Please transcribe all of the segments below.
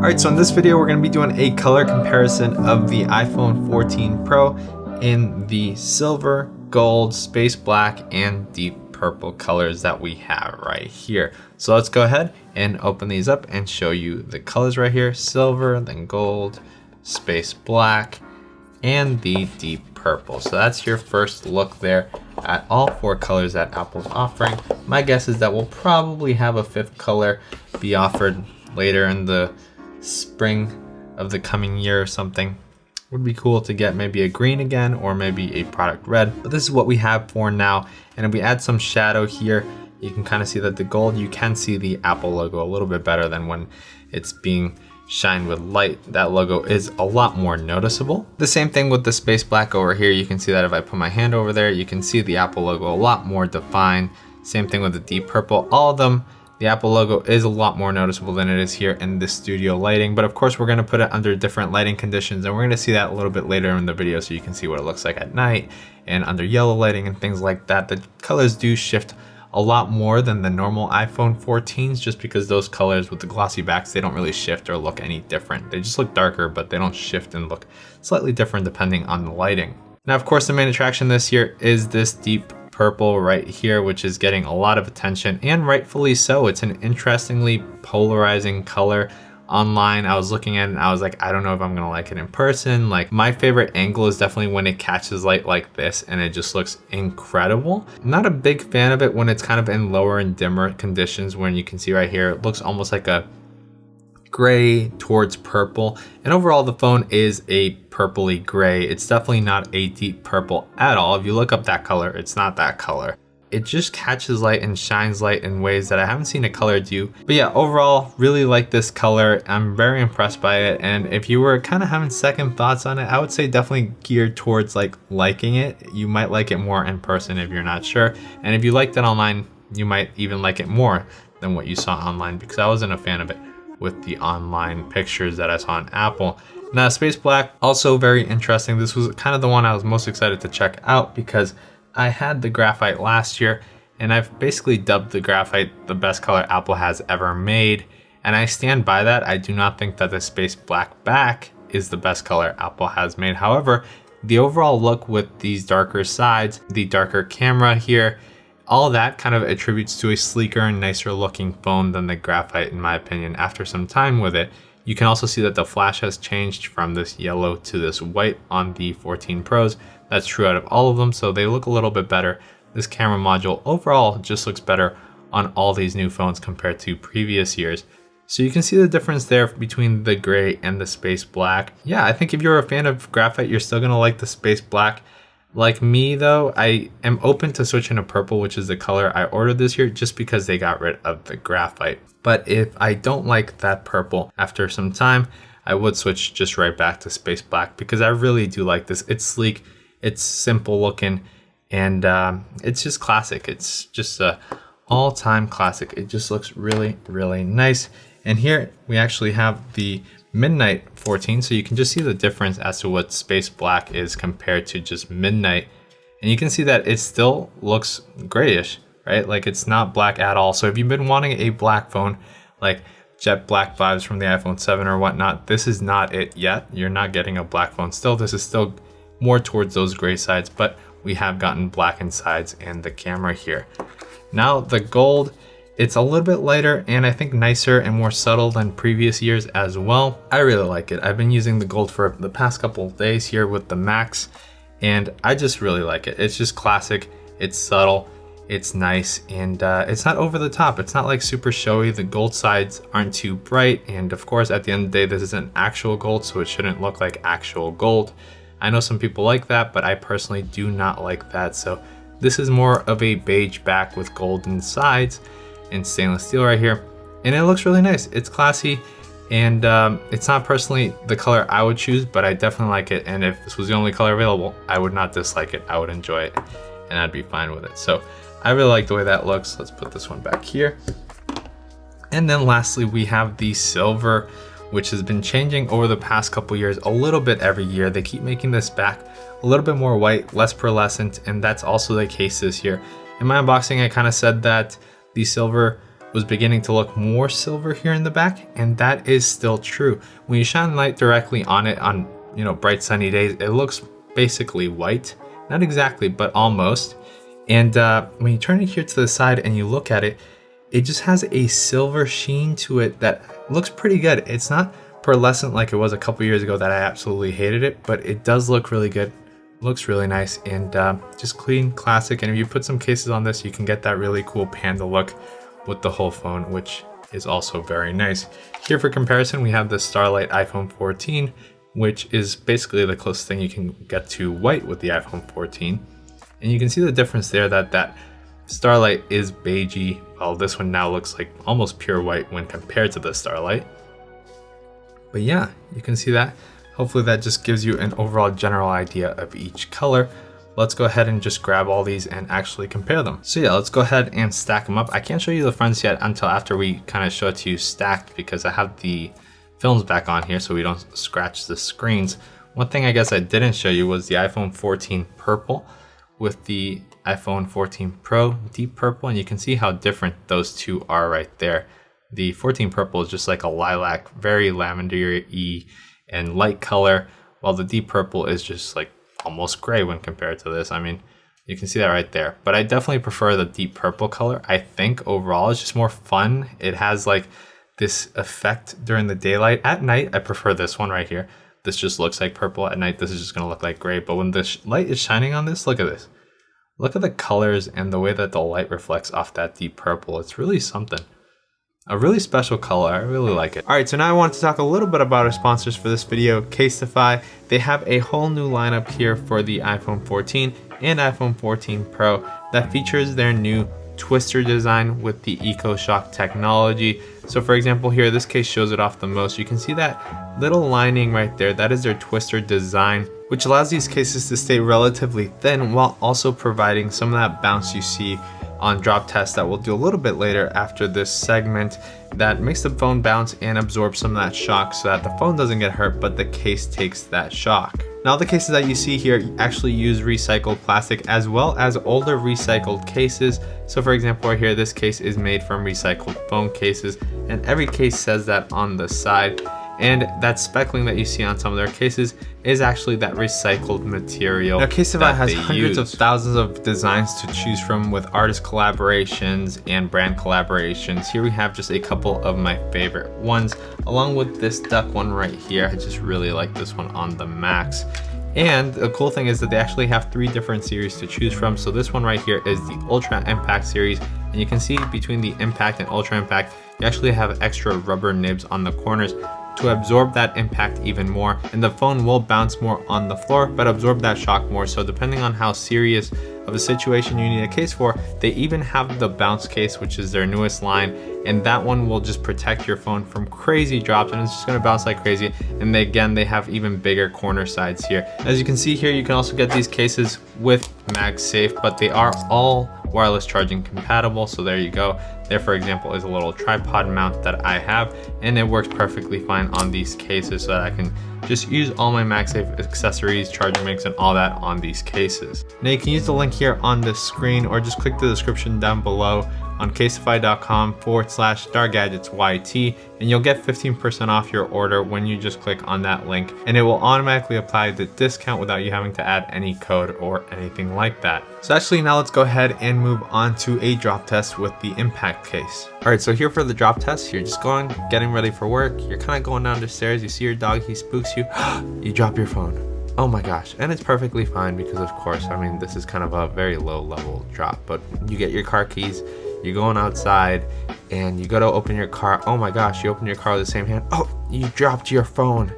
Alright, so in this video we're going to be doing a color comparison of the iPhone 14 Pro in the silver, gold, space black, and deep purple colors that we have right here. So let's go ahead and open these up and show you the colors right here. Silver, then gold, space black, and the deep purple. So that's your first look there at all four colors that Apple's offering. My guess is that we'll probably have a fifth color be offered later in the spring of the coming year or something. Would be cool to get maybe a green again or maybe a product red, but this is what we have for now. And if we add some shadow here, you can kind of see that the gold, you can see the Apple logo a little bit better than when it's being shined with light. That logo is a lot more noticeable. The same thing with the space black over here. You can see that if I put my hand over there, you can see the Apple logo a lot more defined. Same thing with the deep purple. All of them, the Apple logo is a lot more noticeable than it is here in the studio lighting, but of course we're going to put it under different lighting conditions, and we're going to see that a little bit later in the video so you can see what it looks like at night and under yellow lighting and things like that. The colors do shift a lot more than the normal iPhone 14s just because those colors with the glossy backs, they don't really shift or look any different. They just look darker, but they don't shift and look slightly different depending on the lighting. Now, of course, the main attraction this year is this deep purple right here, which is getting a lot of attention, and rightfully so. It's an interestingly polarizing color. Online, I was looking at it and I was like, I don't know if I'm gonna like it in person. Like, my favorite angle is definitely when it catches light like this and it just looks incredible. I'm not a big fan of it when it's kind of in lower and dimmer conditions, when you can see right here, it looks almost like a gray towards purple, and overall the phone is a purpley gray. It's definitely not a deep purple at all. If you look up that color, it's not that color. It just catches light and shines light in ways that I haven't seen a color do. But yeah, overall, really like this color. I'm very impressed by it, and if you were kind of having second thoughts on it, I would say definitely geared towards like liking it. You might like it more in person if you're not sure, and if you liked it online, you might even like it more than what you saw online, because I wasn't a fan of it with the online pictures that I saw on Apple. Now, space black, also very interesting. This was kind of the one I was most excited to check out because I had the Graphite last year, and I've basically dubbed the Graphite the best color Apple has ever made, and I stand by that. I do not think that the space black back is the best color Apple has made. However, the overall look with these darker sides, the darker camera here, all that kind of attributes to a sleeker and nicer looking phone than the Graphite, in my opinion, after some time with it. You can also see that the flash has changed from this yellow to this white on the 14 Pros. That's true out of all of them, so they look a little bit better. This camera module overall just looks better on all these new phones compared to previous years. So you can see the difference there between the gray and the space black. Yeah, I think if you're a fan of Graphite, you're still gonna like the space black. Like me though, I am open to switching to purple, which is the color I ordered this year, just because they got rid of the Graphite. But if I don't like that purple after some time, I would switch just right back to space black, because I really do like this. It's sleek, it's simple looking, and it's just classic. It's just a all-time classic. It just looks really, really nice. And here we actually have the Midnight 14, so you can just see the difference as to what space black is compared to just Midnight, and you can see that it still looks grayish, right? Like, it's not black at all. So if you've been wanting a black phone, like jet black vibes from the iPhone 7 or whatnot, this is not it yet. You're not getting a black phone still. This is still more towards those gray sides, but we have gotten blackened sides in the camera here. Now the gold, it's a little bit lighter and I think nicer and more subtle than previous years as well. I really like it. I've been using the gold for the past couple of days here with the Max, and I just really like it. It's just classic, it's subtle, it's nice, and it's not over the top. It's not like super showy. The gold sides aren't too bright, and of course at the end of the day this isn't actual gold, so it shouldn't look like actual gold. I know some people like that, but I personally do not like that. So this is more of a beige back with golden sides and stainless steel right here, and it looks really nice. It's classy, and it's not personally the color I would choose, but I definitely like it, and if this was the only color available, I would not dislike it. I would enjoy it and I'd be fine with it. So I really like the way that looks. Let's put this one back here. And then lastly, we have the silver, which has been changing over the past couple years a little bit every year. They keep making this back a little bit more white, less pearlescent, and that's also the case this year. In my unboxing, I kind of said that the silver was beginning to look more silver here in the back, and that is still true. When you shine light directly on it on, bright sunny days, it looks basically white. Not exactly, but almost. And when you turn it here to the side and you look at it, it just has a silver sheen to it that looks pretty good. It's not pearlescent like it was a couple years ago that I absolutely hated it, but it does look really good. Looks really nice and just clean, classic. And if you put some cases on this, you can get that really cool panda look with the whole phone, which is also very nice. Here for comparison, we have the Starlight iPhone 14, which is basically the closest thing you can get to white with the iPhone 14. And you can see the difference there that Starlight is beigey, while this one now looks like almost pure white when compared to the Starlight. But yeah, you can see that. Hopefully that just gives you an overall general idea of each color. Let's go ahead and just grab all these and actually compare them. So yeah, let's go ahead and stack them up. I can't show you the fronts yet until after we kind of show it to you stacked, because I have the films back on here so we don't scratch the screens. One thing I guess I didn't show you was the iPhone 14 purple with the iPhone 14 Pro deep purple, and you can see how different those two are right there. The 14 purple is just like a lilac, very lavender-y and light color, while the deep purple is just like almost gray when compared to this. I mean, you can see that right there. But I definitely prefer the deep purple color. I think overall it's just more fun. It has like this effect during the daylight. At night, I prefer this one right here. This just looks like purple. At night, this is just gonna look like gray. But when the light is shining on this, look at this. Look at the colors and the way that the light reflects off that deep purple. It's really something. A really special color. I really like it. All right, so now I want to talk a little bit about our sponsors for this video, CASETiFY. They have a whole new lineup here for the iPhone 14 and iPhone 14 Pro that features their new twister design with the EcoShock technology. So for example here, this case shows it off the most. You can see that little lining right there. That is their twister design, which allows these cases to stay relatively thin while also providing some of that bounce you see on drop tests that we'll do a little bit later after this segment, that makes the phone bounce and absorb some of that shock so that the phone doesn't get hurt, but the case takes that shock. Now the cases that you see here actually use recycled plastic as well as older recycled cases. So for example right here, this case is made from recycled phone cases, and every case says that on the side. And that speckling that you see on some of their cases is actually that recycled material. Now CASETiFY has hundreds of thousands of designs to choose from with artist collaborations and brand collaborations. Here we have just a couple of my favorite ones, along with this duck one right here. I just really like this one on the max. And the cool thing is that they actually have 3 different series to choose from. So this one right here is the Ultra Impact series. And you can see between the Impact and Ultra Impact, you actually have extra rubber nibs on the corners to absorb that impact even more, and the phone will bounce more on the floor but absorb that shock more. So depending on how serious of a situation you need a case for, they even have the bounce case, which is their newest line, and that one will just protect your phone from crazy drops and it's just going to bounce like crazy. And again, they have even bigger corner sides here. As you can see here, you can also get these cases with MagSafe, but they are all wireless charging compatible. So there you go. There, for example, is a little tripod mount that I have, and it works perfectly fine on these cases so that I can just use all my MagSafe accessories, charging mix, and all that on these cases. Now you can use the link here on the screen or just click the description down below on casetify.com/StarGadgetsYT, and you'll get 15% off your order when you just click on that link, and it will automatically apply the discount without you having to add any code or anything like that. So actually now let's go ahead and move on to a drop test with the Impact case. All right, so here for the drop test, you're just getting ready for work. You're kind of going down the stairs, you see your dog, he spooks you, you drop your phone. Oh my gosh, and it's perfectly fine because of course, I mean, this is kind of a very low level drop, but you get your car keys, you're going outside and you go to open your car. Oh my gosh, you open your car with the same hand. Oh, you dropped your phone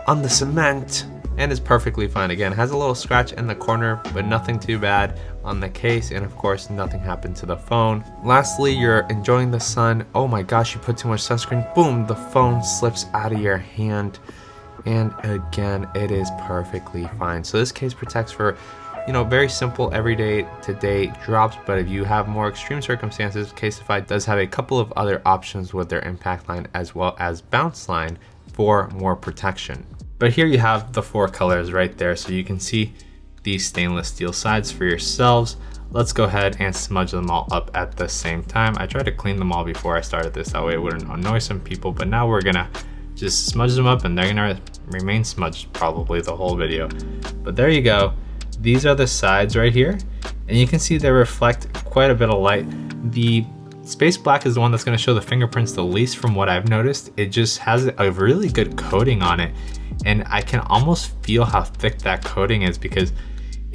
on the cement. And it's perfectly fine. Again, it has a little scratch in the corner, but nothing too bad on the case. And of course, nothing happened to the phone. Lastly, you're enjoying the sun. Oh my gosh, you put too much sunscreen. Boom, the phone slips out of your hand. And again, it is perfectly fine. So this case protects for, very simple everyday to day drops, but if you have more extreme circumstances, CASETiFY does have a couple of other options with their impact line as well as bounce line for more protection. But here you have the 4 colors right there, so you can see these stainless steel sides for yourselves, let's go ahead and smudge them all up at the same time. I tried to clean them all before I started this, that way it wouldn't annoy some people, but now we're gonna just smudge them up and they're gonna remain smudged probably the whole video. But there you go. These are the sides right here, and you can see they reflect quite a bit of light. The space black is the one that's gonna show the fingerprints the least from what I've noticed. It just has a really good coating on it, and I can almost feel how thick that coating is because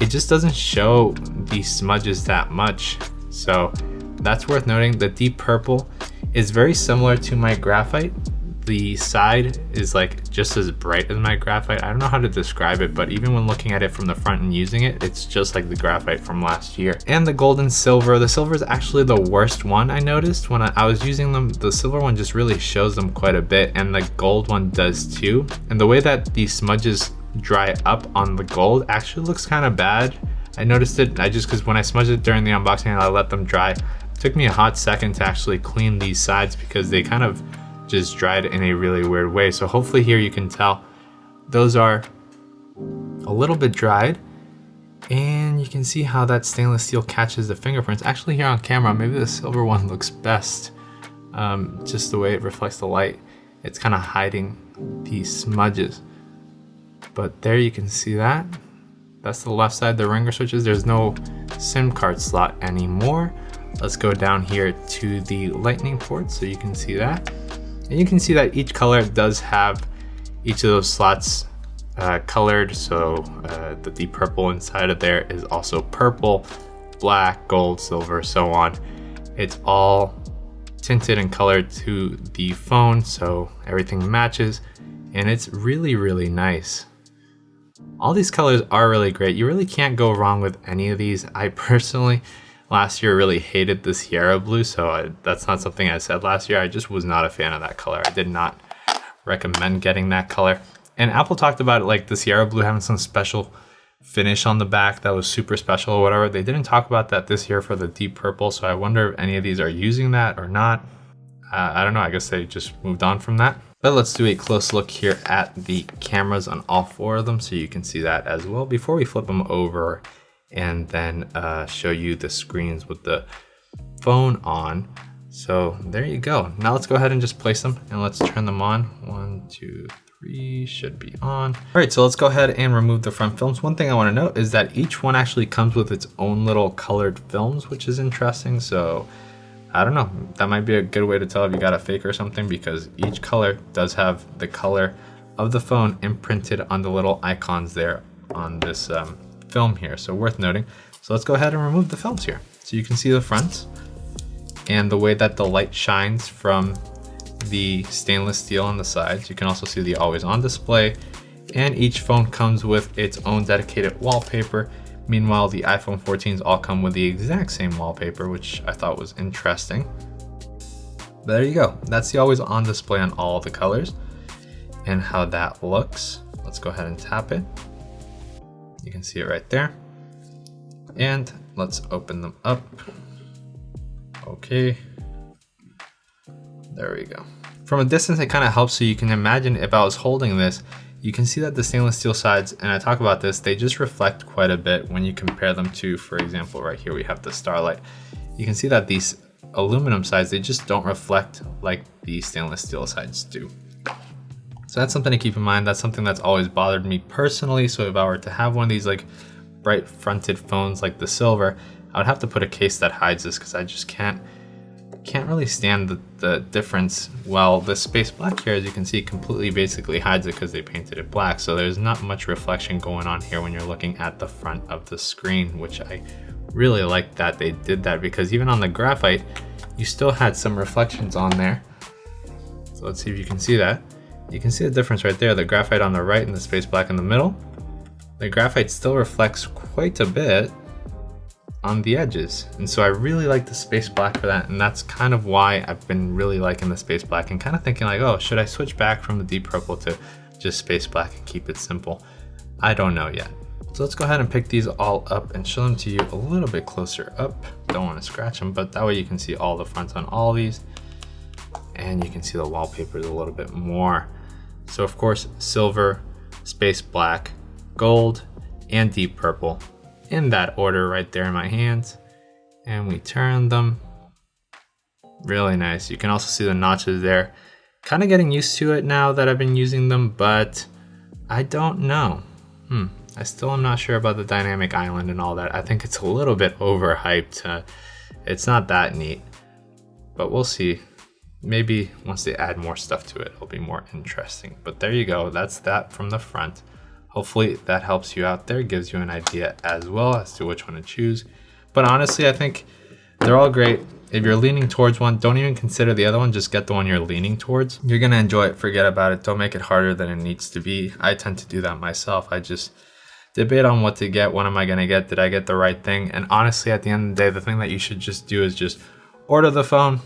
it just doesn't show the smudges that much. So that's worth noting. The deep purple is very similar to my graphite. The side is like just as bright as my graphite. I don't know how to describe it, but even when looking at it from the front and using it, it's just like the graphite from last year. And the gold and silver, the silver is actually the worst one I noticed when I was using them. The silver one just really shows them quite a bit, and the gold one does too. And the way that these smudges dry up on the gold actually looks kind of bad. I noticed it, because when I smudged it during the unboxing and I let them dry, it took me a hot second to actually clean these sides because they kind of just dried in a really weird way. So hopefully here you can tell those are a little bit dried, and you can see how that stainless steel catches the fingerprints. Actually here on camera, maybe the silver one looks best. Just the way it reflects the light, it's kind of hiding these smudges. But there you can see that. That's the left side, the ringer switches. There's no SIM card slot anymore. Let's go down here to the lightning port so you can see that. And you can see that each color does have each of those slots colored. So the deep purple inside of there is also purple, black, gold, silver, so on. It's all tinted and colored to the phone, so everything matches, and it's really, really nice. All these colors are really great. You really can't go wrong with any of these. I personally last year really hated the Sierra blue, so that's not something I said last year. I just was not a fan of that color. I did not recommend getting that color. And Apple talked about it, like the Sierra blue having some special finish on the back that was super special or whatever. They didn't talk about that this year for the deep purple, so I wonder if any of these are using that or not. I don't know, I guess they just moved on from that. But let's do a close look here at the cameras on all four of them so you can see that as well before we flip them over and then show you the screens with the phone on. So there you go. Now let's go ahead and just place them and let's turn them on. 1, 2, 3 should be on. All right, so let's go ahead and remove the front films. One thing I want to note is that each one actually comes with its own little colored films, which is interesting. So I don't know, that might be a good way to tell if you got a fake or something, because each color does have the color of the phone imprinted on the little icons there on this film here, so worth noting. So let's go ahead and remove the films here. So you can see the front and the way that the light shines from the stainless steel on the sides. You can also see the always on display, and each phone comes with its own dedicated wallpaper. Meanwhile, the iPhone 14s all come with the exact same wallpaper, which I thought was interesting. But there you go. That's the always on display on all the colors and how that looks. Let's go ahead and tap it. You can see it right there. And let's open them up. Okay. There we go. From a distance, it kind of helps, so you can imagine if I was holding this, you can see that the stainless steel sides, and I talk about this, they just reflect quite a bit when you compare them to, for example, right here we have the Starlight. You can see that these aluminum sides, they just don't reflect like the stainless steel sides do. So that's something to keep in mind. That's something that's always bothered me personally. So if I were to have one of these like bright fronted phones like the silver, I would have to put a case that hides this because I just can't really stand the difference. Well, the space black here, as you can see, completely basically hides it because they painted it black. So there's not much reflection going on here when you're looking at the front of the screen, which I really like that they did that, because even on the graphite, you still had some reflections on there. So let's see if you can see that. You can see the difference right there, the graphite on the right and the space black in the middle. The graphite still reflects quite a bit on the edges, and so I really like the space black for that, and that's kind of why I've been really liking the space black and kind of thinking like, oh, should I switch back from the deep purple to just space black and keep it simple? I don't know yet. So let's go ahead and pick these all up and show them to you a little bit closer up. Don't want to scratch them, but that way you can see all the fronts on all these, and you can see the wallpapers a little bit more. So of course, silver, space black, gold, and deep purple, in that order right there in my hands. and we turn them. Really nice. You can also see the notches there. Kind of getting used to it now that I've been using them, but I don't know. I still am not sure about the dynamic island and all that. I think it's a little bit overhyped. It's not that neat, but we'll see. Maybe once they add more stuff to it, it'll be more interesting. But there you go. That's that from the front. Hopefully that helps you out there, gives you an idea as well as to which one to choose. But honestly, I think they're all great. If you're leaning towards one, don't even consider the other one. Just get the one you're leaning towards. You're gonna enjoy it, forget about it. Don't make it harder than it needs to be. I tend to do that myself. I just debate on what to get. What am I gonna get? Did I get the right thing? And honestly, at the end of the day, the thing that you should just do is just order the phone,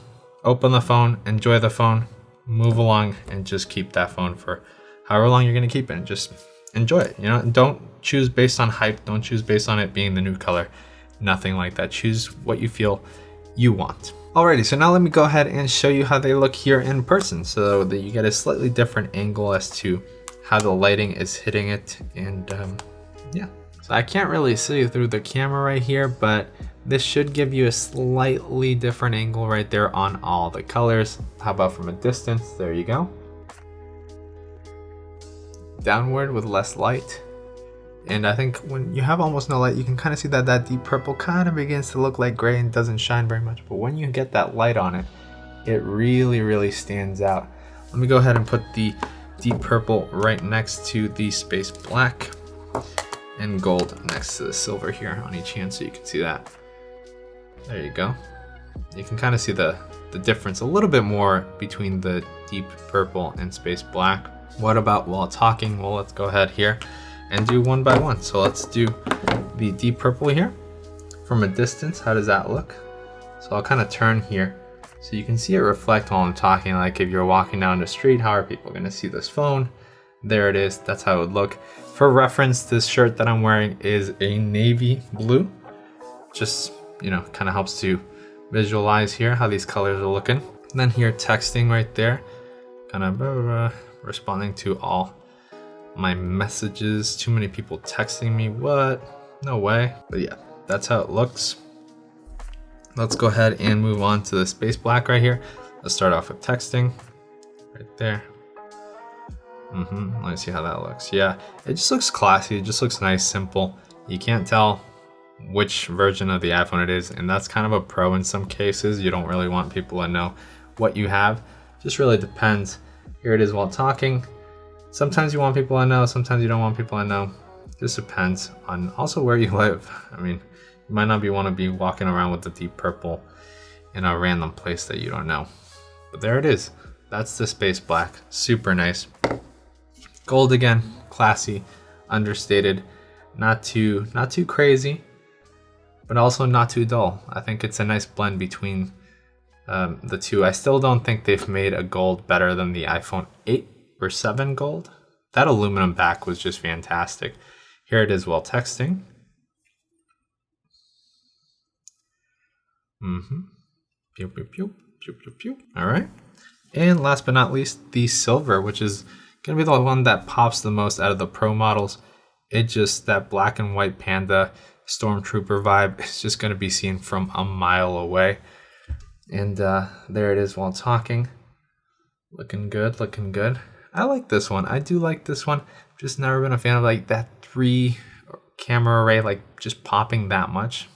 open the phone, enjoy the phone, move along, and just keep that phone for however long you're gonna keep it, and just enjoy it. You know, don't choose based on hype. Don't choose based on it being the new color. Nothing like that. Choose what you feel you want. Alrighty, so now let me go ahead and show you how they look here in person so that you get a slightly different angle as to how the lighting is hitting it. And yeah, so I can't really see through the camera right here, but this should give you a slightly different angle right there on all the colors. How about from a distance? There you go. Downward with less light. And I think when you have almost no light, you can kind of see that that deep purple kind of begins to look like gray and doesn't shine very much. But when you get that light on it, it really, really stands out. Let me go ahead and put the deep purple right next to the space black and gold next to the silver here on each hand so you can see that. There you go. You can kind of see the difference a little bit more between the deep purple and space black. What about while talking? Well, let's go ahead here and do one by one. So let's do the deep purple here. From a distance, how does that look? So I'll kind of turn here so you can see it reflect while I'm talking. Like if you're walking down the street, how are people gonna see this phone? There it is, that's how it would look. For reference, this shirt that I'm wearing is a navy blue. Just, you know, kind of helps to visualize here how these colors are looking. And then here, texting right there, kind of responding to all my messages. Too many people texting me, what? No way. But yeah, that's how it looks. Let's go ahead and move on to the space black right here. Let's start off with texting right there. Let me see how that looks. Yeah, it just looks classy. It just looks nice, simple. You can't tell which version of the iPhone it is, and that's kind of a pro in some cases. You don't really want people to know what you have. Just really depends. Here it is while talking. Sometimes you want people to know, sometimes you don't want people to know. Just depends on also where you live. I mean, you might not want to be walking around with the deep purple in a random place that you don't know. But there it is. That's the space black. Super nice. Gold again, classy, understated, not too crazy, but also not too dull. I think it's a nice blend between the two. I still don't think they've made a gold better than the iPhone 8 or 7 gold. That aluminum back was just fantastic. Here it is while texting. Pew, pew, pew, pew, pew, pew. All right. And last but not least, the silver, which is gonna be the one that pops the most out of the Pro models. It just, that black and white panda stormtrooper vibe is just gonna be seen from a mile away. And there it is while talking. Looking good, looking good. I like this one. I do like this one. Just never been a fan of like that 3 camera array, like just popping that much.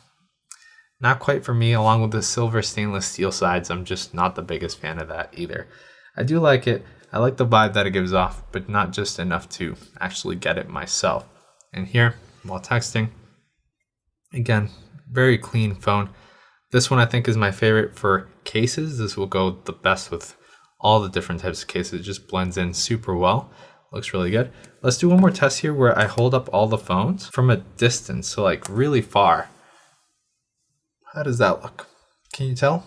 Not quite for me, along with the silver stainless steel sides. I'm just not the biggest fan of that either. I do like it. I like the vibe that it gives off, but not just enough to actually get it myself. And here, while texting, again, very clean phone. This one I think is my favorite for cases. This will go the best with all the different types of cases. It just blends in super well. Looks really good. Let's do one more test here where I hold up all the phones from a distance, so like really far. How does that look? Can you tell?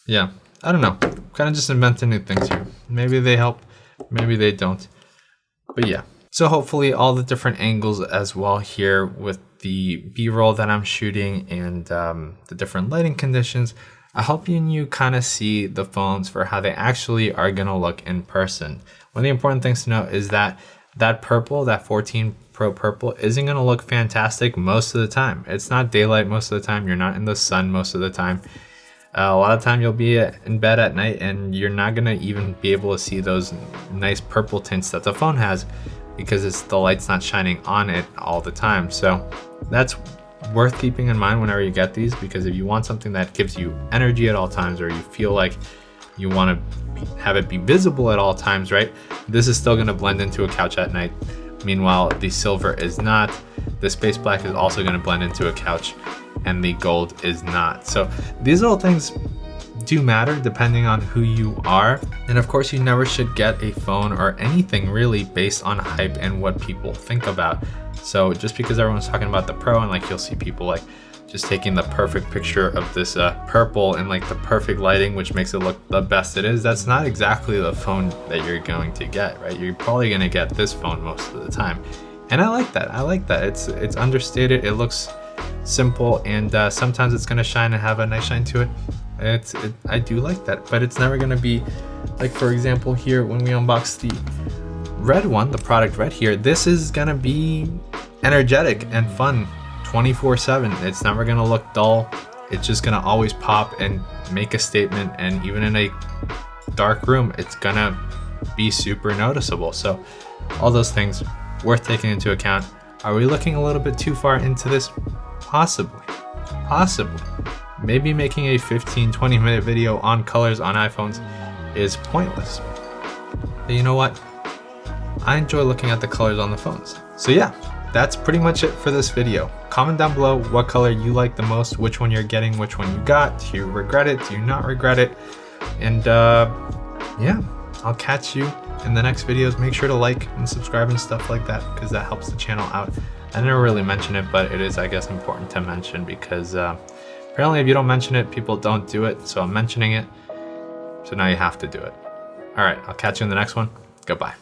Yeah, I don't know. Kind of just inventing new things here. Maybe they help, maybe they don't. But yeah. So hopefully all the different angles as well here with the B-roll that I'm shooting and the different lighting conditions, I hope you kind of see the phones for how they actually are going to look in person. One of the important things to note is that that purple, that 14 Pro purple isn't gonna look fantastic most of the time. It's not daylight most of the time. You're not in the sun most of the time. A lot of time you'll be in bed at night and you're not gonna even be able to see those nice purple tints that the phone has because the light's not shining on it all the time. So that's worth keeping in mind whenever you get these, because if you want something that gives you energy at all times, or you feel like you want to have it be visible at all times, right? This is still gonna blend into a couch at night. Meanwhile, the silver is not. The space black is also gonna blend into a couch, and the gold is not. So these little things do matter depending on who you are. And of course, you never should get a phone or anything really based on hype and what people think about. So just because everyone's talking about the Pro, and like you'll see people like just taking the perfect picture of this purple and like the perfect lighting, which makes it look the best it is, that's not exactly the phone that you're going to get, right? You're probably gonna get this phone most of the time. And I like that. I like that. It's understated. It looks simple, and sometimes it's gonna shine and have a nice shine to it. I do like that, but it's never gonna be like, for example, here when we unbox the red one, the product red here, this is gonna be energetic and fun 24/7. It's never gonna look dull. It's just gonna always pop and make a statement, and even in a dark room, it's gonna be super noticeable. So all those things worth taking into account. Are we looking a little bit too far into this? Possibly. Maybe making a 15-20 minute video on colors on iPhones is pointless. But you know what? I enjoy looking at the colors on the phones. So yeah, that's pretty much it for this video. Comment down below what color you like the most, which one you're getting, which one you got. Do you regret it? Do you not regret it? And yeah, I'll catch you in the next videos. Make sure to like and subscribe and stuff like that, because that helps the channel out. I never really mention it, but it is, I guess, important to mention, because apparently if you don't mention it, people don't do it. So I'm mentioning it. So now you have to do it. All right, I'll catch you in the next one. Goodbye.